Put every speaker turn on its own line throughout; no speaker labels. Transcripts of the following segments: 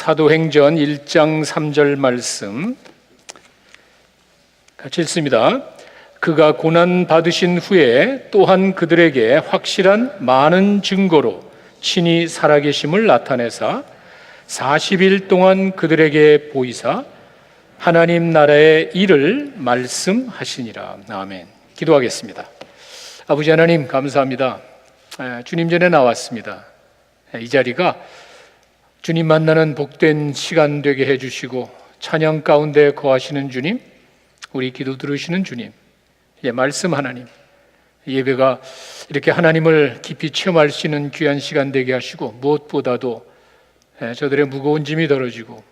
사도행전 1장 3절 말씀 같이 읽습니다. 그가 고난 받으신 후에 또한 그들에게 확실한 많은 증거로 친히 살아계심을 나타내사 40일 동안 그들에게 보이사 하나님 나라의 일을 말씀하시니라. 아멘. 기도하겠습니다. 아버지 하나님 감사합니다. 주님 전에 나왔습니다. 이 자리가 주님 만나는 복된 시간 되게 해주시고 찬양 가운데 거하시는 주님, 우리 기도 들으시는 주님, 말씀 하나님, 예배가 이렇게 하나님을 깊이 체험할 수 있는 귀한 시간 되게 하시고 무엇보다도 저들의 무거운 짐이 덜어지고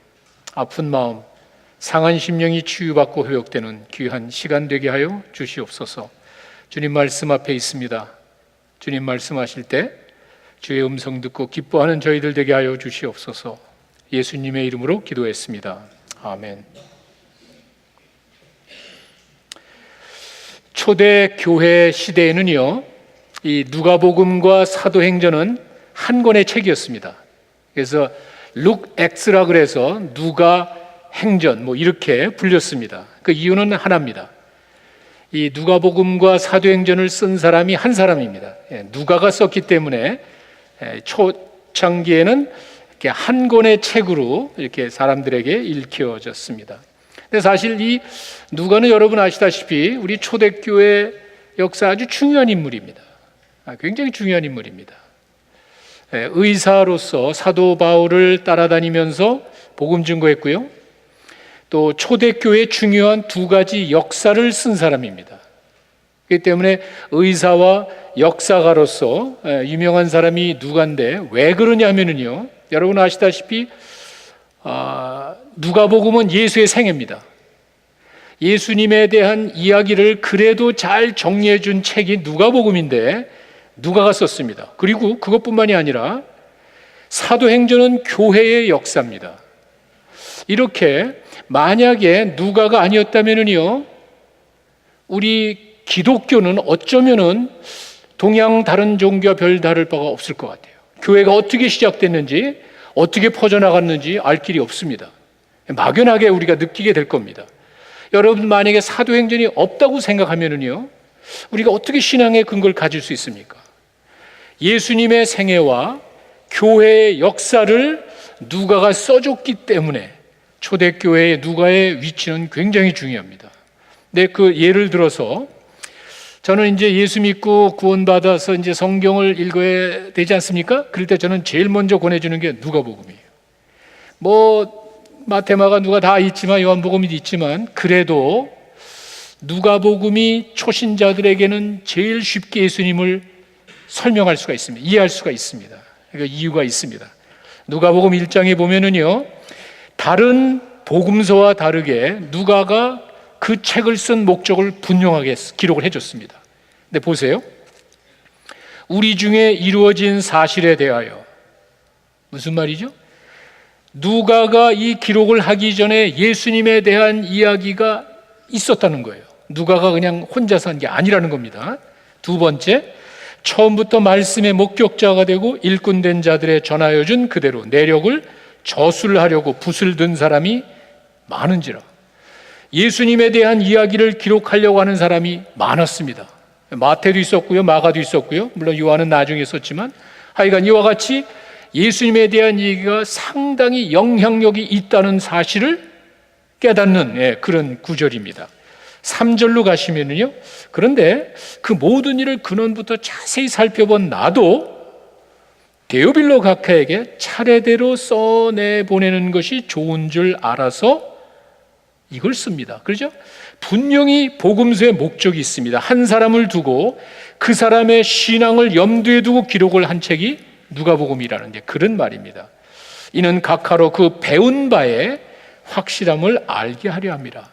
아픈 마음, 상한 심령이 치유받고 회복되는 귀한 시간 되게 하여 주시옵소서. 주님 말씀 앞에 있습니다. 주님 말씀하실 때 주의 음성 듣고 기뻐하는 저희들 되게 하여 주시옵소서. 예수님의 이름으로 기도했습니다. 아멘. 초대 교회 시대에는요, 이 누가복음과 사도행전은 한 권의 책이었습니다. 그래서 룩엑스라 그래서 누가 행전 이렇게 불렸습니다. 그 이유는 하나입니다. 이 누가복음과 사도행전을 쓴 사람이 한 사람입니다. 누가가 썼기 때문에 초창기에는 이렇게 한 권의 책으로 이렇게 사람들에게 읽혀졌습니다. 근데 사실 이 누가는 여러분 아시다시피 우리 초대교회 역사 아주 중요한 인물입니다. 굉장히 중요한 인물입니다. 의사로서 사도 바울을 따라다니면서 복음 증거했고요. 또 초대교회의 중요한 두 가지 역사를 쓴 사람입니다. 그렇기 때문에 의사와 역사가로서 유명한 사람이 누가인데 왜 그러냐면요, 여러분 아시다시피 누가복음은 예수의 생애입니다. 예수님에 대한 이야기를 그래도 잘 정리해 준 책이 누가복음인데 누가가 썼습니다. 그리고 그것뿐만이 아니라 사도행전은 교회의 역사입니다. 이렇게 만약에 누가가 아니었다면요, 우리 기독교는 어쩌면은 동양 다른 종교와 별 다를 바가 없을 것 같아요. 교회가 어떻게 시작됐는지, 어떻게 퍼져나갔는지 알 길이 없습니다. 막연하게 우리가 느끼게 될 겁니다. 여러분 만약에 사도행전이 없다고 생각하면은요, 우리가 어떻게 신앙의 근거를 가질 수 있습니까? 예수님의 생애와 교회의 역사를 누가가 써줬기 때문에 초대교회의 누가의 위치는 굉장히 중요합니다. 네, 그 예를 들어서 저는 이제 예수 믿고 구원받아서 이제 성경을 읽어야 되지 않습니까? 그럴 때 저는 제일 먼저 권해주는 게 누가복음이에요. 마태마가 누가 다 있지만 요한복음이 있지만 그래도 누가복음이 초신자들에게는 제일 쉽게 예수님을 설명할 수가 있습니다. 이해할 수가 있습니다. 그러니까 이유가 있습니다. 누가복음 1장에 보면은요, 다른 복음서와 다르게 누가가 그 책을 쓴 목적을 분명하게 기록을 해줬습니다. 근데 보세요. 우리 중에 이루어진 사실에 대하여, 무슨 말이죠? 누가가 이 기록을 하기 전에 예수님에 대한 이야기가 있었다는 거예요. 누가가 그냥 혼자서 한 게 아니라는 겁니다. 두 번째, 처음부터 말씀의 목격자가 되고 일꾼된 자들의 전하여 준 그대로 내력을 저술하려고 붓을 든 사람이 많은지라. 예수님에 대한 이야기를 기록하려고 하는 사람이 많았습니다. 마태도 있었고요, 마가도 있었고요, 물론 요한은 나중에 썼지만 하여간 이와 같이 예수님에 대한 얘기가 상당히 영향력이 있다는 사실을 깨닫는 그런 구절입니다. 3절로 가시면요, 그런데 그 모든 일을 근원부터 자세히 살펴본 나도 데오빌로 각하에게 차례대로 써내보내는 것이 좋은 줄 알아서 이걸 씁니다. 그렇죠? 분명히 복음서의 목적이 있습니다. 한 사람을 두고 그 사람의 신앙을 염두에 두고 기록을 한 책이 누가복음이라는 게 그런 말입니다. 이는 각하로 그 배운 바의 확실함을 알게 하려 합니다.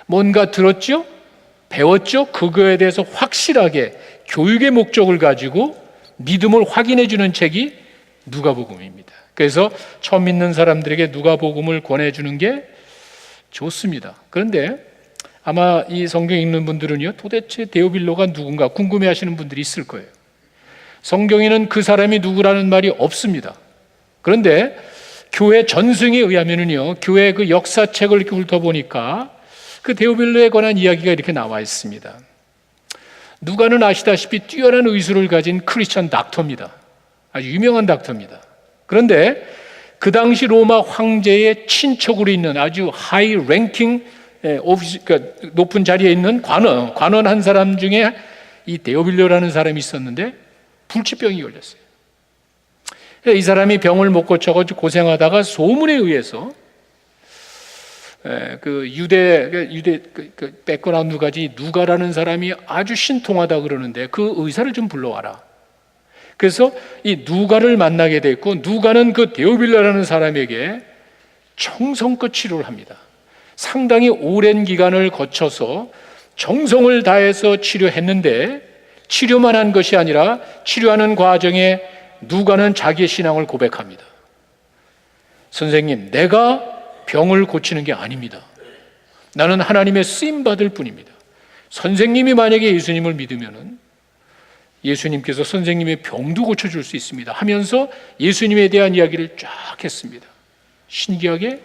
뭔가 들었죠? 배웠죠? 그거에 대해서 확실하게 교육의 목적을 가지고 믿음을 확인해 주는 책이 누가복음입니다. 그래서 처음 믿는 사람들에게 누가복음을 권해주는 게 좋습니다. 그런데 아마 이 성경 읽는 분들은요, 도대체 데오빌로가 누군가 궁금해하시는 분들이 있을 거예요. 성경에는 그 사람이 누구라는 말이 없습니다. 그런데 교회 전승에 의하면은요, 교회 그 역사책을 이렇게 훑어보니까 그 데오빌로에 관한 이야기가 이렇게 나와 있습니다. 누가는 아시다시피 뛰어난 의술을 가진 크리스천 닥터입니다. 아주 유명한 닥터입니다. 그런데 그 당시 로마 황제의 친척으로 있는 아주 하이 랭킹 오피스, 그러니까 높은 자리에 있는 관원 한 사람 중에 이 데오빌로라는 사람이 있었는데 불치병이 걸렸어요. 이 사람이 병을 못 고쳐가지고 고생하다가 소문에 의해서 그 유대 백그라운드까지 누가라는 사람이 아주 신통하다 그러는데 그 의사를 좀 불러와라. 그래서 이 누가를 만나게 됐고, 누가는 그 데오빌로라는 사람에게 정성껏 치료를 합니다. 상당히 오랜 기간을 거쳐서 정성을 다해서 치료했는데, 치료만 한 것이 아니라 치료하는 과정에 누가는 자기의 신앙을 고백합니다. 선생님, 내가 병을 고치는 게 아닙니다. 나는 하나님의 쓰임받을 뿐입니다. 선생님이 만약에 예수님을 믿으면은 예수님께서 선생님의 병도 고쳐줄 수 있습니다 하면서 예수님에 대한 이야기를 쫙 했습니다. 신기하게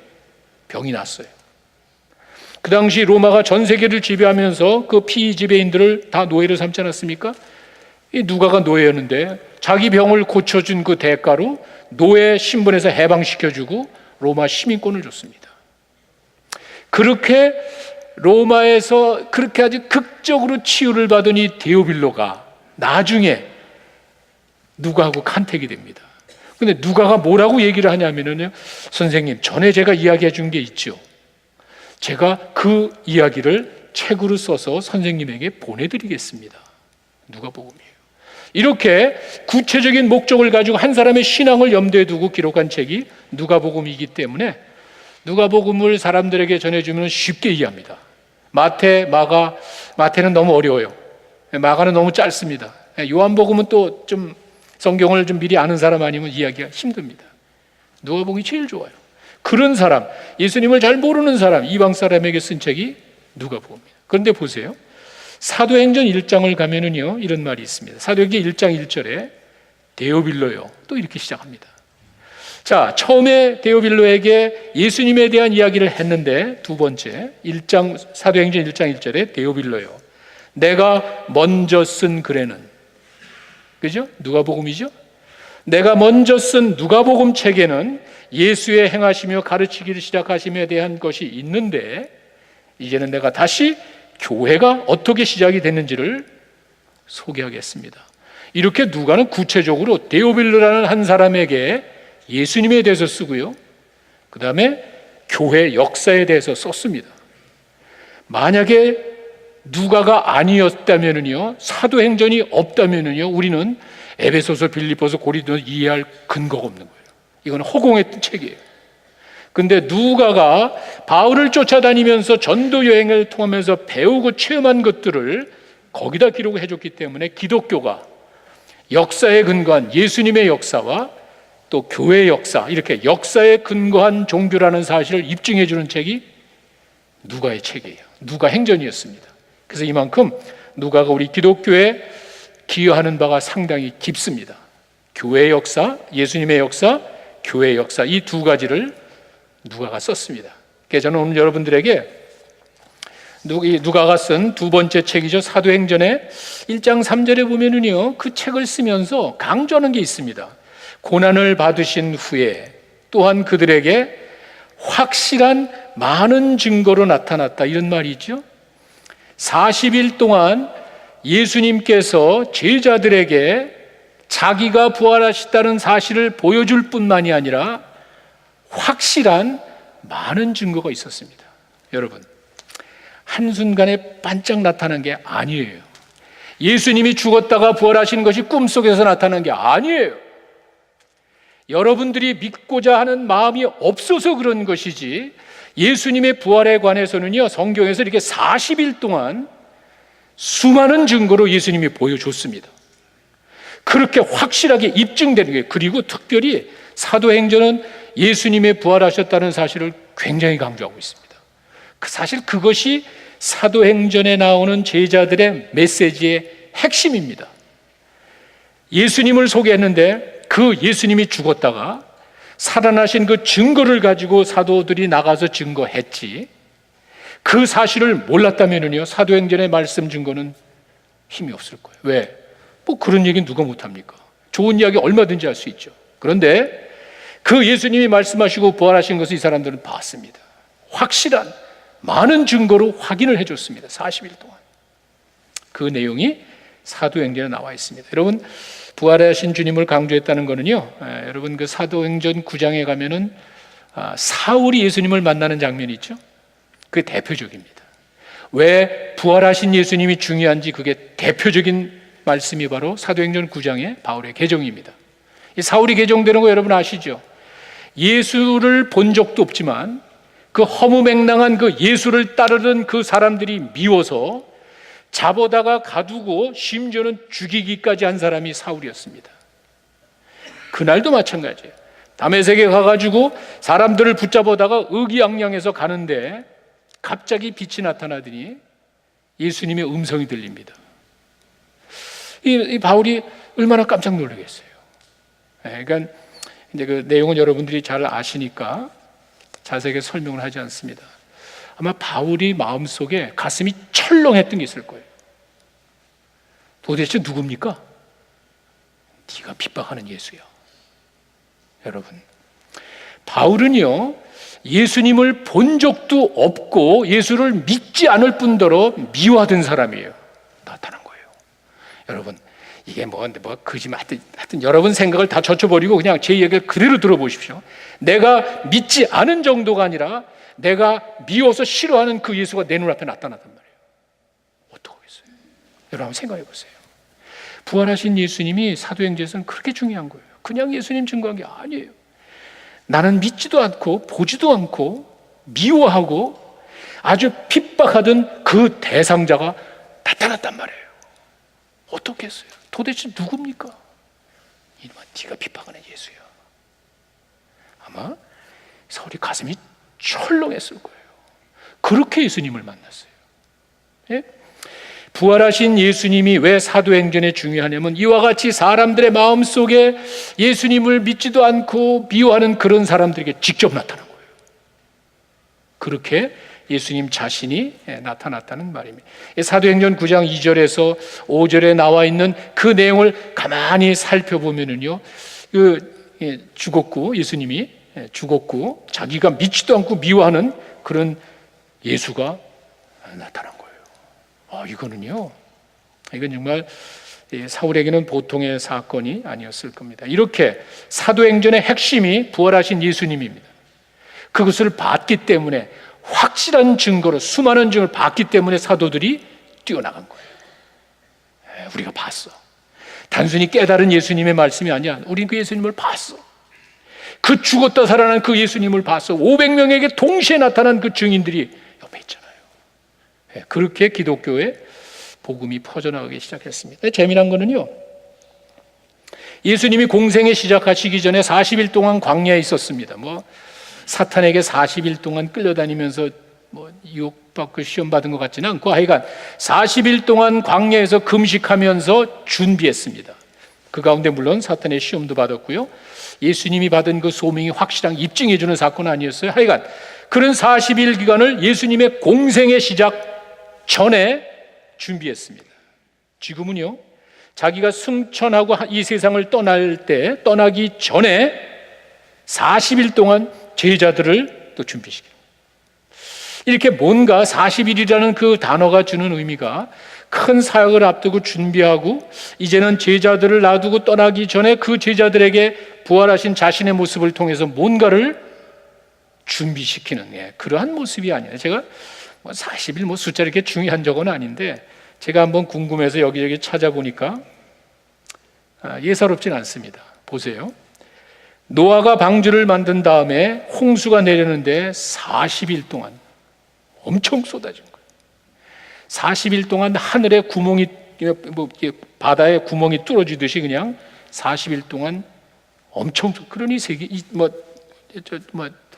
병이 났어요. 그 당시 로마가 전 세계를 지배하면서 그 피의 지배인들을 다 노예로 삼지 않았습니까? 이 누가가 노예였는데 자기 병을 고쳐준 그 대가로 노예 신분에서 해방시켜주고 로마 시민권을 줬습니다. 그렇게 로마에서 그렇게 아주 극적으로 치유를 받은 이 데오빌로가 나중에 누가하고 간택이 됩니다. 근데 누가가 뭐라고 얘기를 하냐면요, 선생님, 전에 제가 이야기해 준 게 있죠. 제가 그 이야기를 책으로 써서 선생님에게 보내드리겠습니다. 누가복음이에요. 이렇게 구체적인 목적을 가지고 한 사람의 신앙을 염두에 두고 기록한 책이 누가복음이기 때문에 누가복음을 사람들에게 전해주면 쉽게 이해합니다. 마태, 마가, 마태는 너무 어려워요. 마가는 너무 짧습니다. 요한복음은 또 좀 성경을 좀 미리 아는 사람 아니면 이해하기가 힘듭니다. 누가복음이 제일 좋아요. 그런 사람, 예수님을 잘 모르는 사람, 이방 사람에게 쓴 책이 누가복음입니다. 그런데 보세요. 사도행전 1장을 가면은요, 이런 말이 있습니다. 사도행전 1장 1절에 데오빌로요, 또 이렇게 시작합니다. 자, 처음에 데오빌로에게 예수님에 대한 이야기를 했는데, 두 번째 사도행전 1장 1절에 데오빌로요, 내가 먼저 쓴 글에는, 그죠? 누가복음이죠? 내가 먼저 쓴 누가복음 책에는 예수의 행하시며 가르치기를 시작하심에 대한 것이 있는데, 이제는 내가 다시 교회가 어떻게 시작이 됐는지를 소개하겠습니다. 이렇게 누가는 구체적으로 데오빌로라는 한 사람에게 예수님에 대해서 쓰고요, 그 다음에 교회 역사에 대해서 썼습니다. 만약에 누가가 아니었다면요, 사도행전이 없다면요, 우리는 에베소서, 빌립보서, 고린도서 이해할 근거가 없는 거예요. 이건 허공의 책이에요. 근데 누가가 바울을 쫓아다니면서 전도 여행을 통하면서 배우고 체험한 것들을 거기다 기록을 해줬기 때문에 기독교가 역사에 근거한 예수님의 역사와 또 교회의 역사, 이렇게 역사에 근거한 종교라는 사실을 입증해 주는 책이 누가의 책이에요. 누가 행전이었습니다. 그래서 이만큼 누가가 우리 기독교에 기여하는 바가 상당히 깊습니다. 교회의 역사, 예수님의 역사, 교회의 역사, 이 두 가지를 누가가 썼습니다. 그래서 저는 오늘 여러분들에게 누가가 쓴 두 번째 책이죠. 사도행전의 1장 3절에 보면은요, 그 책을 쓰면서 강조하는 게 있습니다. 고난을 받으신 후에 또한 그들에게 확실한 많은 증거로 나타났다, 이런 말이 있죠. 40일 동안 예수님께서 제자들에게 자기가 부활하셨다는 사실을 보여줄 뿐만이 아니라 확실한 많은 증거가 있었습니다. 여러분, 한순간에 반짝 나타난 게 아니에요. 예수님이 죽었다가 부활하신 것이 꿈속에서 나타난 게 아니에요. 여러분들이 믿고자 하는 마음이 없어서 그런 것이지, 예수님의 부활에 관해서는요, 성경에서 이렇게 40일 동안 수많은 증거로 예수님이 보여줬습니다. 그렇게 확실하게 입증되는 거예요. 그리고 특별히 사도행전은 예수님의 부활하셨다는 사실을 굉장히 강조하고 있습니다. 사실 그것이 사도행전에 나오는 제자들의 메시지의 핵심입니다. 예수님을 소개했는데 그 예수님이 죽었다가 살아나신 그 증거를 가지고 사도들이 나가서 증거했지, 그 사실을 몰랐다면요, 사도행전의 말씀 증거는 힘이 없을 거예요. 왜? 뭐 그런 얘기 누가 못합니까? 좋은 이야기 얼마든지 할 수 있죠. 그런데 그 예수님이 말씀하시고 부활하신 것을 이 사람들은 봤습니다. 확실한 많은 증거로 확인을 해줬습니다. 40일 동안. 그 내용이 사도행전에 나와 있습니다. 여러분, 부활하신 주님을 강조했다는 거는요, 여러분 그 사도행전 9장에 가면은 사울이 예수님을 만나는 장면이 있죠. 그게 대표적입니다. 왜 부활하신 예수님이 중요한지 그게 대표적인 말씀이 바로 사도행전 9장의 바울의 계정입니다. 이 사울이 계정되는 거 여러분 아시죠? 예수를 본 적도 없지만 그 허무맹랑한 그 예수를 따르던 그 사람들이 미워서 잡아다가 가두고 심지어는 죽이기까지 한 사람이 사울이었습니다. 그날도 마찬가지예요. 다메섹에 가가지고 사람들을 붙잡아다가 의기양양해서 가는데 갑자기 빛이 나타나더니 예수님의 음성이 들립니다. 이 바울이 얼마나 깜짝 놀라겠어요. 그러니까 이제 그 내용은 여러분들이 잘 아시니까 자세하게 설명을 하지 않습니다. 아마 바울이 마음속에 가슴이 철렁했던 게 있을 거예요. 도대체 누굽니까? 네가 핍박하는 예수야. 여러분, 바울은요, 예수님을 본 적도 없고 예수를 믿지 않을 뿐더러 미워하던 사람이에요. 나타난 거예요. 여러분, 이게 뭐 거짓말 하여튼 여러분 생각을 다 젖혀버리고 그냥 제 얘기를 그대로 들어보십시오. 내가 믿지 않은 정도가 아니라 내가 미워서 싫어하는 그 예수가 내 눈앞에 나타났단 말이에요. 어떡하겠어요? 여러분 한번 생각해 보세요. 부활하신 예수님이 사도행전에서는 그렇게 중요한 거예요. 그냥 예수님 증거한 게 아니에요. 나는 믿지도 않고 보지도 않고 미워하고 아주 핍박하던 그 대상자가 나타났단 말이에요. 어떻겠어요? 도대체 누굽니까? 이놈아, 네가 핍박하는 예수야. 아마 사울이 가슴이 철렁했을 거예요. 그렇게 예수님을 만났어요. 예? 부활하신 예수님이 왜 사도행전에 중요하냐면 이와 같이 사람들의 마음속에 예수님을 믿지도 않고 미워하는 그런 사람들에게 직접 나타난 거예요. 그렇게 예수님 자신이 나타났다는 말입니다. 사도행전 9장 2절에서 5절에 나와 있는 그 내용을 가만히 살펴보면은요, 죽었고 예수님이 죽었고 자기가 믿지도 않고 미워하는 그런 예수가 나타난 거예요. 이거는요, 이건 정말 사울에게는 보통의 사건이 아니었을 겁니다. 이렇게 사도행전의 핵심이 부활하신 예수님입니다. 그것을 봤기 때문에 확실한 증거로 수많은 증거를 봤기 때문에 사도들이 뛰어나간 거예요. 우리가 봤어. 단순히 깨달은 예수님의 말씀이 아니야. 우린 그 예수님을 봤어. 그 죽었다 살아난 그 예수님을 봤어. 500명에게 동시에 나타난 그 증인들이 옆에 있잖아요. 그렇게 기독교의 복음이 퍼져나가기 시작했습니다. 재미난 거는요, 예수님이 공생에 시작하시기 전에 40일 동안 광야에 있었습니다. 사탄에게 40일 동안 끌려다니면서 유혹받고 시험 받은 것 같지는 않고 하여간 40일 동안 광야에서 금식하면서 준비했습니다. 그 가운데 물론 사탄의 시험도 받았고요, 예수님이 받은 그 소명이 확실한 입증해 주는 사건은 아니었어요. 하여간 그런 40일 기간을 예수님의 공생의 시작 전에 준비했습니다. 지금은요, 자기가 승천하고 이 세상을 떠나기 전에 40일 동안 제자들을 또 준비시킵니다. 이렇게 뭔가 40일이라는 그 단어가 주는 의미가 큰 사역을 앞두고 준비하고 이제는 제자들을 놔두고 떠나기 전에 그 제자들에게 부활하신 자신의 모습을 통해서 뭔가를 준비시키는 그러한 모습이 아니에요. 제가 40일 숫자 이렇게 중요한 적은 아닌데 제가 한번 궁금해서 여기저기 찾아보니까 예사롭진 않습니다. 보세요. 노아가 방주를 만든 다음에 홍수가 내렸는데 40일 동안 엄청 쏟아진 거예요. 40일 동안 하늘에 구멍이, 바다에 구멍이 뚫어지듯이 그냥 40일 동안 엄청, 그러니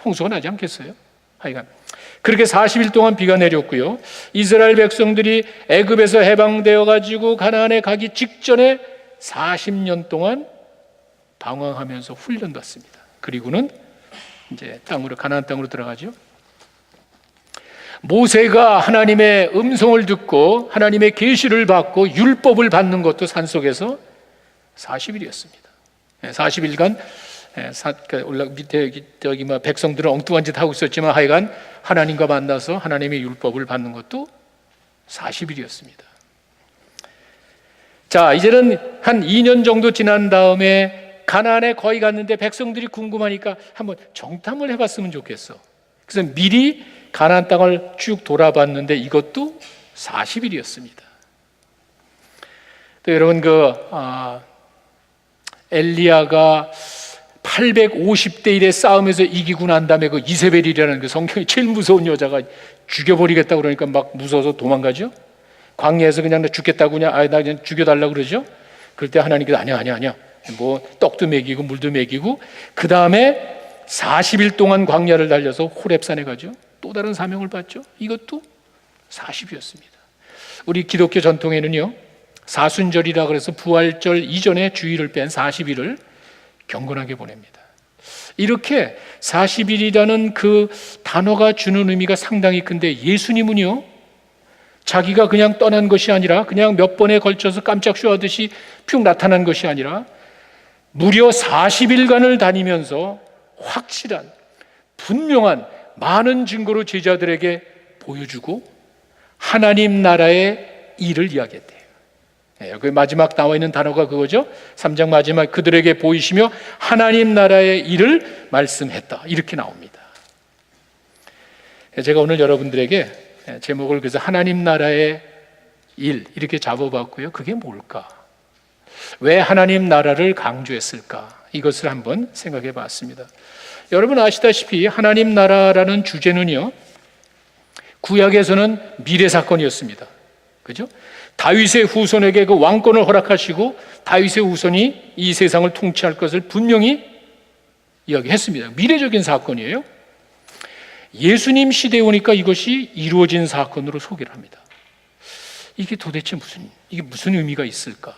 홍수가 나지 않겠어요? 하여간 그렇게 40일 동안 비가 내렸고요, 이스라엘 백성들이 애굽에서 해방되어 가지고 가나안에 가기 직전에 40년 동안 방황하면서 훈련받습니다. 그리고는 이제 가나안 땅으로 들어가죠. 모세가 하나님의 음성을 듣고 하나님의 계시를 받고 율법을 받는 것도 산속에서 40일이었습니다. 40일간 밑에 백성들은 엉뚱한 짓 하고 있었지만 하여간 하나님과 만나서 하나님의 율법을 받는 것도 40일이었습니다. 자, 이제는 한 2년 정도 지난 다음에 가나안에 거의 갔는데 백성들이 궁금하니까 한번 정탐을 해봤으면 좋겠어. 그래서 미리 가나안 땅을 쭉 돌아봤는데 이것도 40일이었습니다. 또 여러분 엘리야가 850대 1의 싸움에서 이기고 난 다음에 그 이세벨이라는 그 성경이 제일 무서운 여자가 죽여버리겠다고 그러니까 막 무서워서 도망가죠. 광야에서 그냥 나 죽겠다고 그냥 나 그냥 죽여달라고 그러죠. 그럴 때 하나님께서 아니야 뭐 떡도 먹이고 물도 먹이고 그 다음에 40일 동안 광야를 달려서 호렙산에 가죠. 또 다른 사명을 받죠. 이것도 40이었습니다. 우리 기독교 전통에는요 사순절이라 그래서 부활절 이전에 주일을 뺀 40일을 경건하게 보냅니다. 이렇게 40일이라는 그 단어가 주는 의미가 상당히 큰데 예수님은요 자기가 그냥 떠난 것이 아니라 그냥 몇 번에 걸쳐서 깜짝 쇼하듯이 푹 나타난 것이 아니라 무려 40일간을 다니면서 확실한 분명한 많은 증거로 제자들에게 보여주고 하나님 나라의 일을 이야기했대요. 여기 마지막 나와 있는 단어가 그거죠. 3장 마지막 그들에게 보이시며 하나님 나라의 일을 말씀했다 이렇게 나옵니다. 제가 오늘 여러분들에게 제목을 그래서 하나님 나라의 일 이렇게 잡아봤고요. 그게 뭘까? 왜 하나님 나라를 강조했을까? 이것을 한번 생각해 봤습니다. 여러분 아시다시피 하나님 나라라는 주제는요 구약에서는 미래 사건이었습니다. 그죠? 다윗의 후손에게 그 왕권을 허락하시고 다윗의 후손이 이 세상을 통치할 것을 분명히 이야기했습니다. 미래적인 사건이에요. 예수님 시대에 오니까 이것이 이루어진 사건으로 소개를 합니다. 이게 도대체 무슨 의미가 있을까?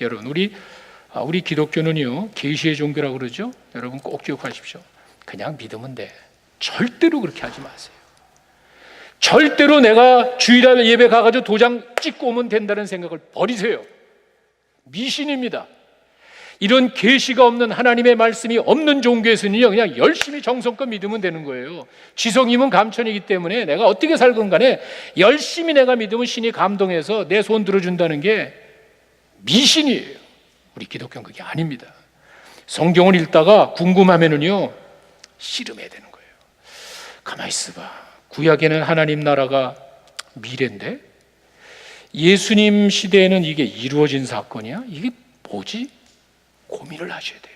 여러분 우리 기독교는요 계시의 종교라고 그러죠. 여러분 꼭 기억하십시오. 그냥 믿으면 돼. 절대로 그렇게 하지 마세요. 절대로 내가 주일날 예배 가가지고 도장 찍고 오면 된다는 생각을 버리세요. 미신입니다. 이런 계시가 없는 하나님의 말씀이 없는 종교에서는요 그냥 열심히 정성껏 믿으면 되는 거예요. 지성이면 감천이기 때문에 내가 어떻게 살건 간에 열심히 내가 믿으면 신이 감동해서 내 손 들어준다는 게 미신이에요. 우리 기독교는 그게 아닙니다. 성경을 읽다가 궁금하면은요 씨름해야 되는 거예요. 가만히 있어봐. 구약에는 하나님 나라가 미래인데 예수님 시대에는 이게 이루어진 사건이야? 이게 뭐지? 고민을 하셔야 돼요.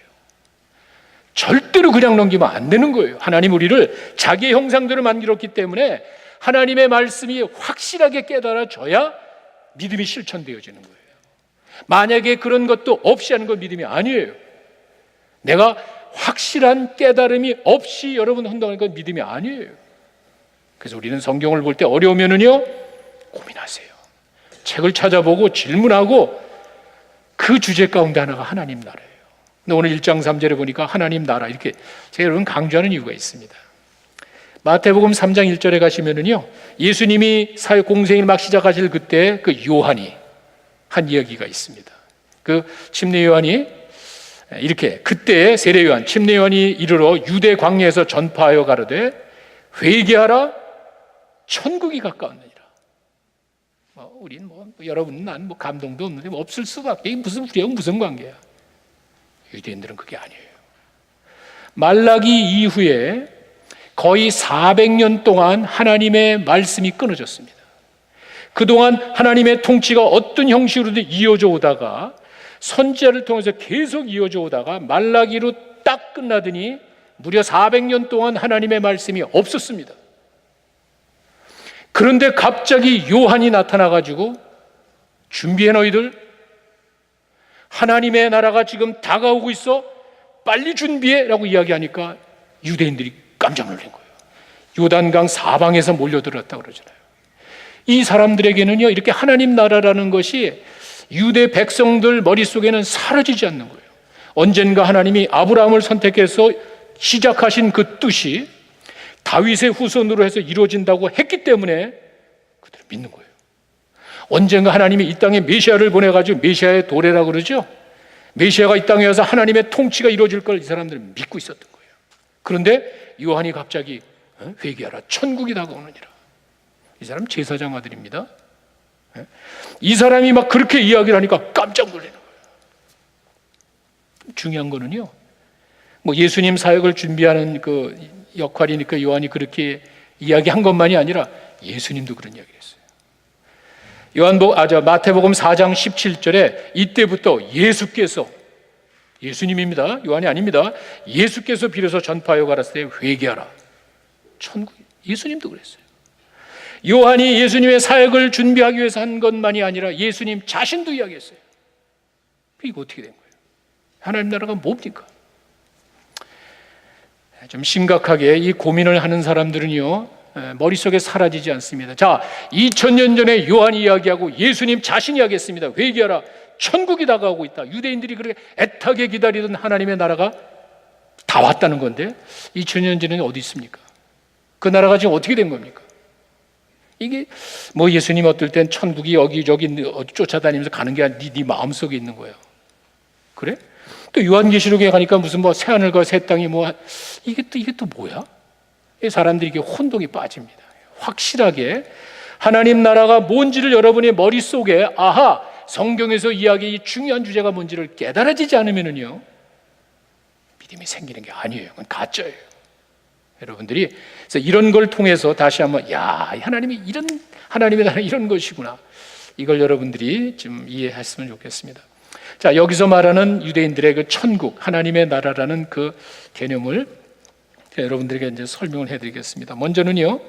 절대로 그냥 넘기면 안 되는 거예요. 하나님 우리를 자기의 형상대로 만들었기 때문에 하나님의 말씀이 확실하게 깨달아져야 믿음이 실천되어지는 거예요. 만약에 그런 것도 없이 하는 건 믿음이 아니에요. 내가 확실한 깨달음이 없이 여러분 한다는 건 믿음이 아니에요. 그래서 우리는 성경을 볼 때 어려우면은요 고민하세요. 책을 찾아보고 질문하고 그 주제 가운데 하나가 하나님 나라예요. 근데 오늘 1장 3절에 보니까 하나님 나라 이렇게 제가 여러분 강조하는 이유가 있습니다. 마태복음 3장 1절에 가시면은요 예수님이 사회 공생을 막 시작하실 그때 그 요한이 한 이야기가 있습니다. 그 침례 요한이 이렇게 그때 세례 요한 침례 요한이 이르러 유대 광야에서 전파하여 가로되 회개하라 천국이 가까웠느니라. 우린 여러분 난 감동도 없는데 없을 수밖에. 이게 무슨 관계야? 유대인들은 그게 아니에요. 말라기 이후에 거의 400년 동안 하나님의 말씀이 끊어졌습니다. 그동안 하나님의 통치가 어떤 형식으로든 이어져 오다가 선지자를 통해서 계속 이어져 오다가 말라기로 딱 끝나더니 무려 400년 동안 하나님의 말씀이 없었습니다. 그런데 갑자기 요한이 나타나가지고 준비해 너희들 하나님의 나라가 지금 다가오고 있어 빨리 준비해 라고 이야기하니까 유대인들이 깜짝 놀란 거예요. 요단강 사방에서 몰려들었다고 그러잖아요. 이 사람들에게는요 이렇게 하나님 나라라는 것이 유대 백성들 머릿속에는 사라지지 않는 거예요. 언젠가 하나님이 아브라함을 선택해서 시작하신 그 뜻이 다윗의 후손으로 해서 이루어진다고 했기 때문에 그들을 믿는 거예요. 언젠가 하나님이 이 땅에 메시아를 보내가지고 메시아의 도래라고 그러죠. 메시아가 이 땅에 와서 하나님의 통치가 이루어질 걸 이 사람들은 믿고 있었던 거예요. 그런데 요한이 갑자기 회개하라, 천국이 다가오느니라. 이 사람 제사장 아들입니다. 이 사람이 막 그렇게 이야기를 하니까 깜짝 놀라는 거예요. 중요한 거는요, 뭐 예수님 사역을 준비하는 그 역할이니까 요한이 그렇게 이야기한 것만이 아니라 예수님도 그런 이야기를 했어요. 마태복음 4장 17절에 이때부터 예수께서, 예수님입니다, 요한이 아닙니다, 예수께서 비로소 전파하여 가라사대 회개하라, 천국. 예수님도 그랬어요. 요한이 예수님의 사역을 준비하기 위해서 한 것만이 아니라 예수님 자신도 이야기했어요. 이거 어떻게 된 거예요? 하나님 나라가 뭡니까? 좀 심각하게 이 고민을 하는 사람들은요, 머릿속에 사라지지 않습니다. 자, 2000년 전에 요한이 이야기하고 예수님 자신이 이야기했습니다. 회개하라, 천국이 다가오고 있다. 유대인들이 그렇게 애타게 기다리던 하나님의 나라가 다 왔다는 건데 2000년 전에는 어디 있습니까? 그 나라가 지금 어떻게 된 겁니까? 이게 뭐 예수님 어떨 땐 천국이 여기저기 쫓아다니면서 가는 게 아니라 네 마음속에 있는 거예요. 그래? 또 요한계시록에 가니까 무슨 뭐 새하늘과 새 땅이 뭐 이게 또 뭐야? 이 사람들이 이게 혼동이 빠집니다. 확실하게 하나님 나라가 뭔지를 여러분의 머릿속에 성경에서 이야기 이 중요한 주제가 뭔지를 깨달아지지 않으면은요, 믿음이 생기는 게 아니에요. 그건 가짜예요. 여러분들이 그래서 이런 걸 통해서 다시 한번 하나님이 이런, 하나님의 나라는 이런 것이구나, 이걸 여러분들이 좀 이해했으면 좋겠습니다. 자, 여기서 말하는 유대인들의 그 천국, 하나님의 나라라는 그 개념을 여러분들에게 이제 설명을 해드리겠습니다. 먼저는요,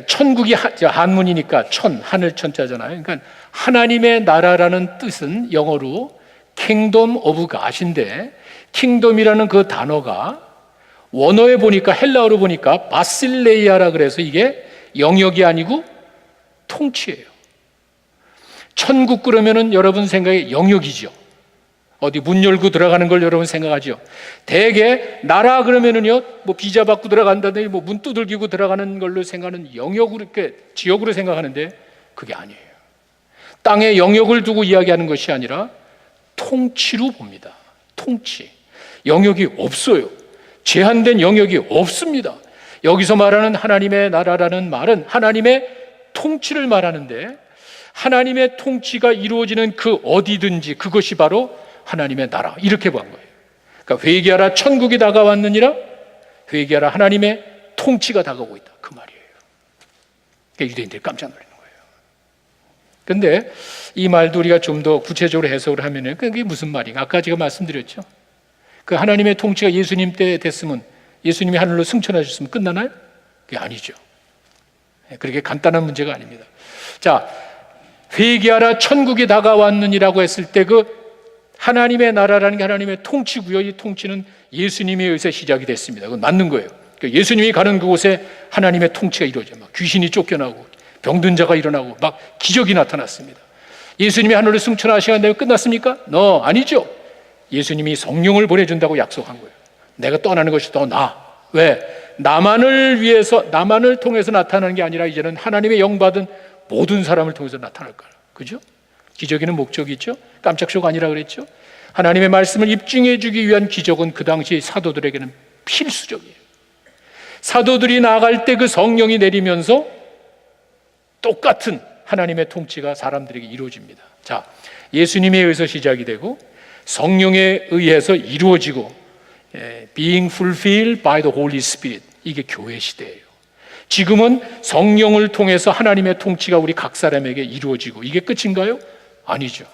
천국이 한문이니까 하늘 천자잖아요. 그러니까 하나님의 나라라는 뜻은 영어로 Kingdom of God인데, 킹덤이라는 그 단어가 원어에 보니까, 헬라어로 보니까 바실레이아라 그래서 이게 영역이 아니고 통치예요. 천국 그러면은 여러분 생각에 영역이죠. 어디 문 열고 들어가는 걸 여러분 생각하죠. 대개 나라 그러면은요, 뭐 비자 받고 들어간다든지 뭐 문 두들기고 들어가는 걸로 생각하는 영역으로, 이렇게 지역으로 생각하는데 그게 아니에요. 땅에 영역을 두고 이야기하는 것이 아니라 통치로 봅니다. 통치. 영역이 없어요. 제한된 영역이 없습니다. 여기서 말하는 하나님의 나라라는 말은 하나님의 통치를 말하는데, 하나님의 통치가 이루어지는 그 어디든지 그것이 바로 하나님의 나라, 이렇게 본 거예요. 그러니까 회개하라, 천국이 다가왔느니라, 회개하라, 하나님의 통치가 다가오고 있다, 그 말이에요. 그러니까 유대인들이 깜짝 놀라는 거예요. 그런데 이 말도 우리가 좀 더 구체적으로 해석을 하면은 그게 무슨 말인가? 아까 제가 말씀드렸죠. 그 하나님의 통치가 예수님 때 됐으면, 예수님이 하늘로 승천하셨으면 끝나나요? 그게 아니죠. 그렇게 간단한 문제가 아닙니다. 자, 회개하라, 천국이 다가왔느니라고 했을 때 그 하나님의 나라라는 게 하나님의 통치고요. 이 통치는 예수님에 의해서 시작이 됐습니다. 그건 맞는 거예요. 예수님이 가는 그곳에 하나님의 통치가 이루어져요. 막 귀신이 쫓겨나고 병든 자가 일어나고 막 기적이 나타났습니다. 예수님이 하늘로 승천하시는 다음에 끝났습니까? 아니죠. 예수님이 성령을 보내준다고 약속한 거예요. 내가 떠나는 것이 더 나아. 왜? 나만을 통해서 나타나는 게 아니라 이제는 하나님의 영받은 모든 사람을 통해서 나타날 거야. 그죠? 기적에는 목적이 있죠. 깜짝 쇼가 아니라 그랬죠. 하나님의 말씀을 입증해 주기 위한 기적은 그 당시 사도들에게는 필수적이에요. 사도들이 나아갈 때 그 성령이 내리면서 똑같은 하나님의 통치가 사람들에게 이루어집니다. 자, 예수님에 의해서 시작이 되고 성령에 의해서 이루어지고, being fulfilled by the Holy Spirit, 이게 교회 시대예요. 지금은 성령을 통해서 하나님의 통치가 우리 각 사람에게 이루어지고, 이게 끝인가요? 아니죠.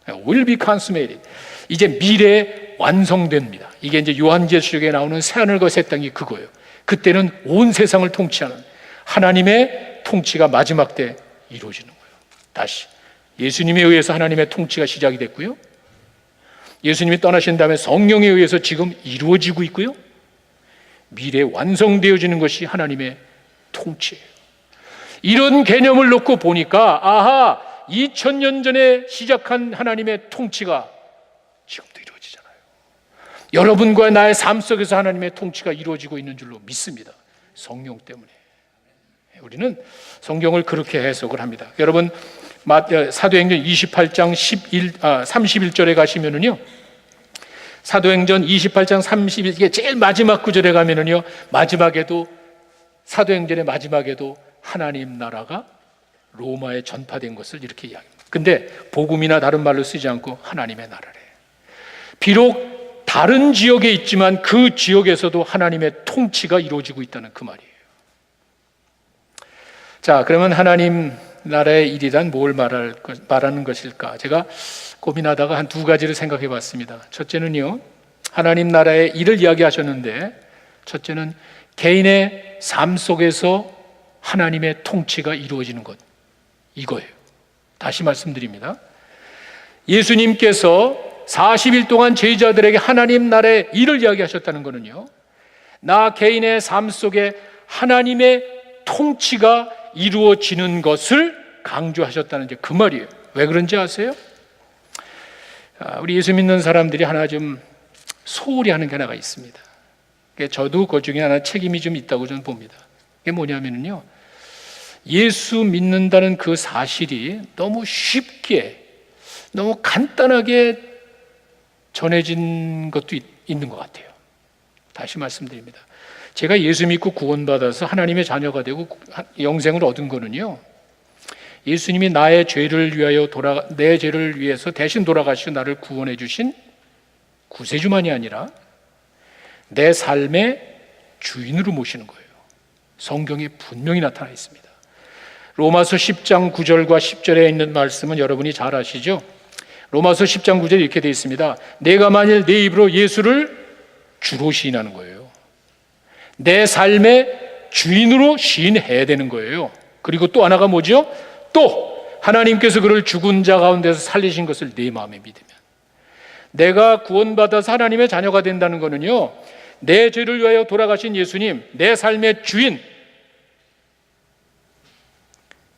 will be consummated. 이제 미래에 완성됩니다. 이게 이제 요한계시록에 나오는 새하늘과 새 땅이 그거예요. 그때는 온 세상을 통치하는 하나님의 통치가 마지막 때 이루어지는 거예요. 다시 예수님에 의해서 하나님의 통치가 시작이 됐고요, 예수님이 떠나신 다음에 성령에 의해서 지금 이루어지고 있고요, 미래에 완성되어지는 것이 하나님의 통치예요. 이런 개념을 놓고 보니까 2000년 전에 시작한 하나님의 통치가 지금도 이루어지잖아요. 여러분과 나의 삶 속에서 하나님의 통치가 이루어지고 있는 줄로 믿습니다. 성령 때문에. 우리는 성경을 그렇게 해석을 합니다. 여러분 사도행전 28장 31절에 가시면은요, 사도행전 28장 31절 제일 마지막 구절에 가면은요, 마지막에도 사도행전의 마지막에도 하나님 나라가 로마에 전파된 것을 이렇게 이야기합니다. 근데 복음이나 다른 말로 쓰지 않고 하나님의 나라래. 비록 다른 지역에 있지만 그 지역에서도 하나님의 통치가 이루어지고 있다는 그 말이에요. 자, 그러면 하나님 나라의 일이란 뭘 말하는 것일까? 제가 고민하다가 한 두 가지를 생각해 봤습니다. 첫째는요, 하나님 나라의 일을 이야기하셨는데, 첫째는 개인의 삶 속에서 하나님의 통치가 이루어지는 것, 이거예요. 다시 말씀드립니다. 예수님께서 40일 동안 제자들에게 하나님 나라의 일을 이야기하셨다는 것은요, 나 개인의 삶 속에 하나님의 통치가 이루어지는 것을 강조하셨다는 그 말이에요. 왜 그런지 아세요? 우리 예수 믿는 사람들이 하나 좀 소홀히 하는 게 하나가 있습니다. 저도 그 중에 하나 책임이 좀 있다고 저는 봅니다. 그게 뭐냐면요, 예수 믿는다는 그 사실이 너무 쉽게, 너무 간단하게 전해진 것도 있는 것 같아요. 다시 말씀드립니다. 제가 예수 믿고 구원받아서 하나님의 자녀가 되고 영생을 얻은 거는요, 예수님이 나의 죄를 위하여 내 죄를 위해서 대신 돌아가시고 나를 구원해 주신 구세주만이 아니라 내 삶의 주인으로 모시는 거예요. 성경에 분명히 나타나 있습니다. 로마서 10장 9절과 10절에 있는 말씀은 여러분이 잘 아시죠? 로마서 10장 9절에 이렇게 되어 있습니다. 내가 만일 내 입으로 예수를 주로 시인하는 거예요. 내 삶의 주인으로 시인해야 되는 거예요. 그리고 또 하나가 뭐죠? 또 하나님께서 그를 죽은 자 가운데서 살리신 것을 내 마음에 믿으면, 내가 구원받아서 하나님의 자녀가 된다는 것은요, 내 죄를 위하여 돌아가신 예수님, 내 삶의 주인,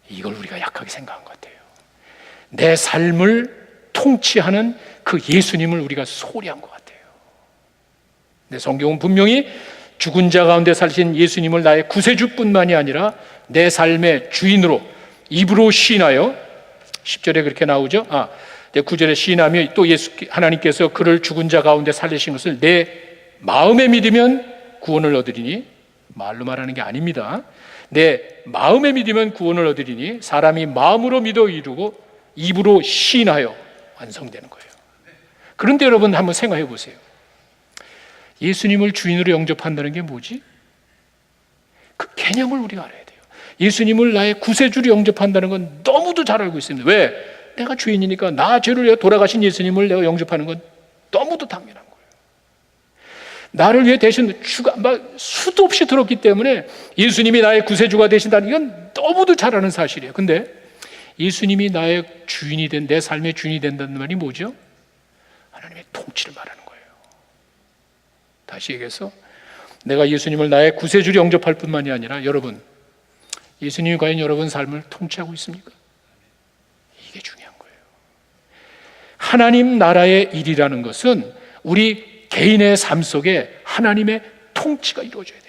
이걸 우리가 약하게 생각한 것 같아요. 내 삶을 통치하는 그 예수님을 우리가 소홀히 한 것 같아요. 내 성경은 분명히 죽은 자 가운데 살신 예수님을 나의 구세주뿐만이 아니라 내 삶의 주인으로 입으로 시인하여, 10절에 그렇게 나오죠. 9절에 시인하며 또 하나님께서 그를 죽은 자 가운데 살리신 것을 내 마음에 믿으면 구원을 얻으리니, 말로 말하는 게 아닙니다. 내 마음에 믿으면 구원을 얻으리니 사람이 마음으로 믿어 이루고 입으로 시인하여 완성되는 거예요. 그런데 여러분 한번 생각해 보세요. 예수님을 주인으로 영접한다는 게 뭐지? 그 개념을 우리가 알아야 돼요. 예수님을 나의 구세주로 영접한다는 건 너무도 잘 알고 있습니다. 왜? 내가 주인이니까 나 죄를 위해 돌아가신 예수님을 내가 영접하는 건 너무도 당연한 거예요. 나를 위해 대신 수도 없이 들었기 때문에 예수님이 나의 구세주가 되신다는 건 너무도 잘 아는 사실이에요. 근데 예수님이 나의 주인이 내 삶의 주인이 된다는 말이 뭐죠? 하나님의 통치를 말하는 거예요. 다시 얘기해서 내가 예수님을 나의 구세주로 영접할 뿐만이 아니라, 여러분, 예수님이 과연 여러분 삶을 통치하고 있습니까? 이게 중요한 거예요. 하나님 나라의 일이라는 것은 우리 개인의 삶 속에 하나님의 통치가 이루어져야 돼요.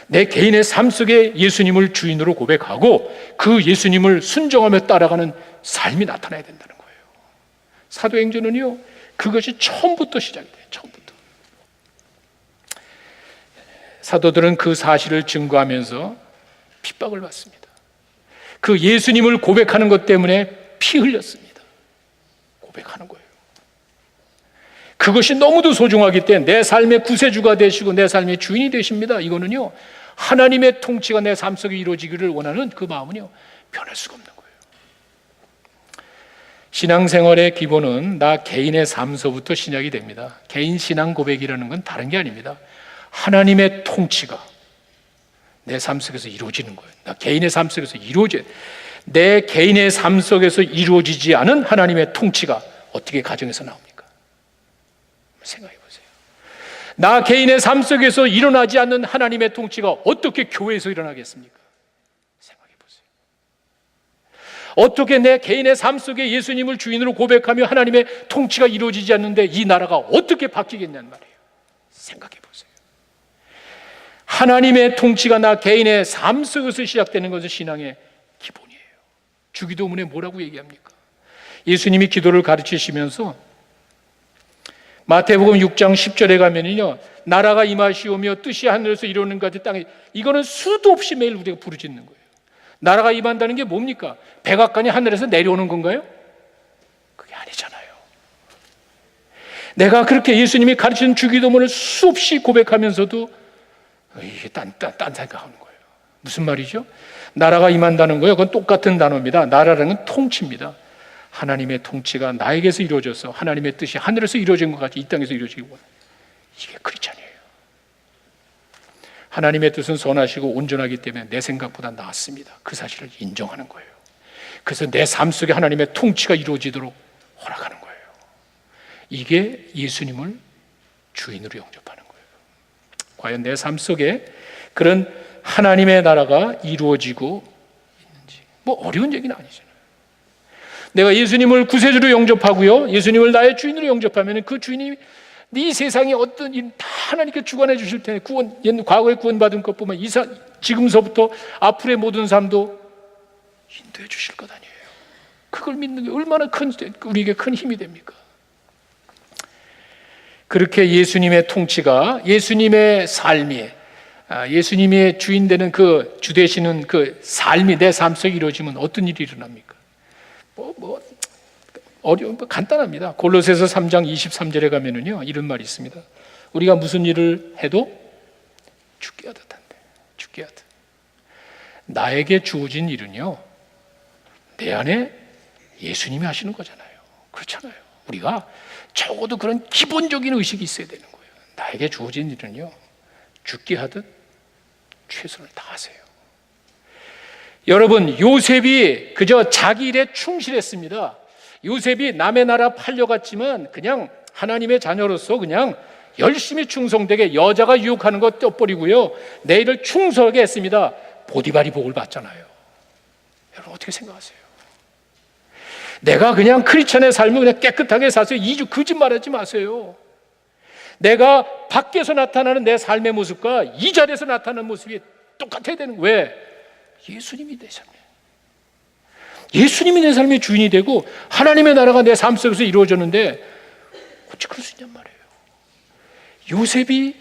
내 개인의 삶 속에 예수님을 주인으로 고백하고 그 예수님을 순종하며 따라가는 삶이 나타나야 된다는 거예요. 사도행전은요, 그것이 처음부터 시작이 돼요. 처음부터. 사도들은 그 사실을 증거하면서 핍박을 받습니다. 그 예수님을 고백하는 것 때문에 피 흘렸습니다. 고백하는 거예요. 그것이 너무도 소중하기 때문에 내 삶의 구세주가 되시고 내 삶의 주인이 되십니다. 이거는요, 하나님의 통치가 내 삶 속에 이루어지기를 원하는 그 마음은요, 변할 수가 없는 거예요. 신앙생활의 기본은 나 개인의 삶서부터 시작이 됩니다. 개인 신앙 고백이라는 건 다른 게 아닙니다. 하나님의 통치가 내 삶 속에서 이루어지는 거예요. 나 개인의 삶 속에서 이루어져야 돼. 내 개인의 삶 속에서 이루어지지 않은 하나님의 통치가 어떻게 가정에서 나옵니까? 생각해 보세요. 나 개인의 삶 속에서 일어나지 않는 하나님의 통치가 어떻게 교회에서 일어나겠습니까? 생각해 보세요. 어떻게 내 개인의 삶 속에 예수님을 주인으로 고백하며 하나님의 통치가 이루어지지 않는데 이 나라가 어떻게 바뀌겠냐는 말이에요. 생각해 보세요. 하나님의 통치가 나 개인의 삶 속에서 시작되는 것은 신앙의 기본이에요. 주기도문에 뭐라고 얘기합니까? 예수님이 기도를 가르치시면서 마태복음 6장 10절에 가면은요, 나라가 임하시오며 뜻이 하늘에서 이루어지는 것 같이 땅에, 이거는 수도 없이 매일 우리가 부르짖는 거예요. 나라가 임한다는 게 뭡니까? 백악관이 하늘에서 내려오는 건가요? 그게 아니잖아요. 내가 그렇게 예수님이 가르치는 주기도문을 수없이 고백하면서도 이게 딴 생각하는 거예요. 무슨 말이죠? 나라가 임한다는 거예요. 그건 똑같은 단어입니다. 나라라는 건 통치입니다. 하나님의 통치가 나에게서 이루어져서 하나님의 뜻이 하늘에서 이루어진 것 같이 이 땅에서 이루어지기 원해요. 이게 크리스찬이에요. 하나님의 뜻은 선하시고 온전하기 때문에 내 생각보다 낫습니다. 그 사실을 인정하는 거예요. 그래서 내 삶 속에 하나님의 통치가 이루어지도록 허락하는 거예요. 이게 예수님을 주인으로 영접하는 거예요. 과연 내 삶 속에 그런 하나님의 나라가 이루어지고 있는지, 뭐 어려운 얘기는 아니잖아요. 내가 예수님을 구세주로 영접하고요, 예수님을 나의 주인으로 영접하면 그 주인이 네 세상에 어떤 일 다 하나님께 주관해 주실 텐데, 과거에 구원받은 것뿐만 지금서부터 앞으로의 모든 삶도 인도해 주실 것 아니에요. 그걸 믿는 게 얼마나 우리에게 큰 힘이 됩니까? 그렇게 예수님의 통치가, 예수님의 삶이, 예수님의 주인 되는 그 주 되시는 그 삶이 내 삶 속에 이루어지면 어떤 일이 일어납니까? 간단합니다. 골로새서 3장 23절에 가면은요, 이런 말이 있습니다. 우리가 무슨 일을 해도 죽게 하듯 한대. 죽게 하듯. 나에게 주어진 일은요, 내 안에 예수님이 하시는 거잖아요. 그렇잖아요. 우리가 적어도 그런 기본적인 의식이 있어야 되는 거예요. 나에게 주어진 일은요, 죽게 하듯 최선을 다하세요. 여러분, 요셉이 그저 자기 일에 충실했습니다. 요셉이 남의 나라 팔려갔지만 그냥 하나님의 자녀로서 그냥 열심히 충성되게 여자가 유혹하는 거 떼버리고요, 내 일을 충성하게 했습니다. 보디발이 복을 받잖아요. 여러분 어떻게 생각하세요? 내가 그냥 크리스천의 삶을 그냥 깨끗하게 사세요. 거짓말하지 마세요. 내가 밖에서 나타나는 내 삶의 모습과 이 자리에서 나타나는 모습이 똑같아야 되는 거예요. 왜? 예수님이 내 삶에, 예수님이 내 삶의 주인이 되고 하나님의 나라가 내 삶 속에서 이루어졌는데 어찌 그럴 수 있냔 말이에요. 요셉이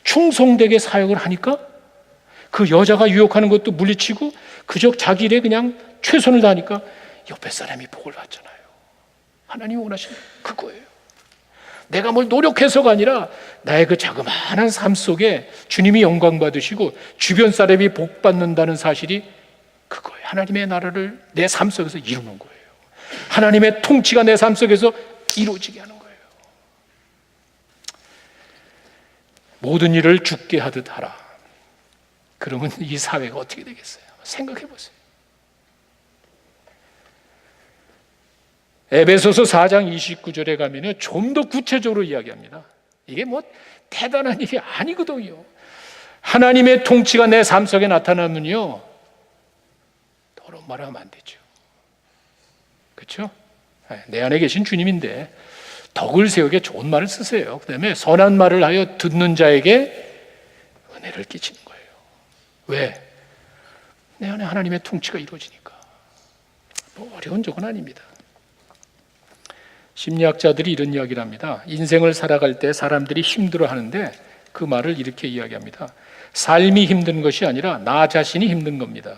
충성되게 사역을 하니까 그 여자가 유혹하는 것도 물리치고 그저 자기 일에 그냥 최선을 다하니까 옆에 사람이 복을 받잖아요. 하나님이 원하시는 그거예요. 내가 뭘 노력해서가 아니라 나의 그 자그마한 삶 속에 주님이 영광 받으시고 주변 사람이 복 받는다는 사실이 그거예요. 하나님의 나라를 내 삶 속에서 이루는 거예요. 하나님의 통치가 내 삶 속에서 이루어지게 하는 거예요. 모든 일을 죽게 하듯 하라. 그러면 이 사회가 어떻게 되겠어요? 생각해 보세요. 에베소서 4장 29절에 가면 좀 더 구체적으로 이야기합니다. 이게 뭐 대단한 일이 아니거든요. 하나님의 통치가 내 삶 속에 나타나면요, 더러운 말 하면 안 되죠. 그렇죠? 내 안에 계신 주님인데 덕을 세우게 좋은 말을 쓰세요. 그 다음에 선한 말을 하여 듣는 자에게 은혜를 끼치는 거예요. 왜? 내 안에 하나님의 통치가 이루어지니까. 뭐 어려운 적은 아닙니다. 심리학자들이 이런 이야기를 합니다. 인생을 살아갈 때 사람들이 힘들어하는데 그 말을 이렇게 이야기합니다. 삶이 힘든 것이 아니라 나 자신이 힘든 겁니다.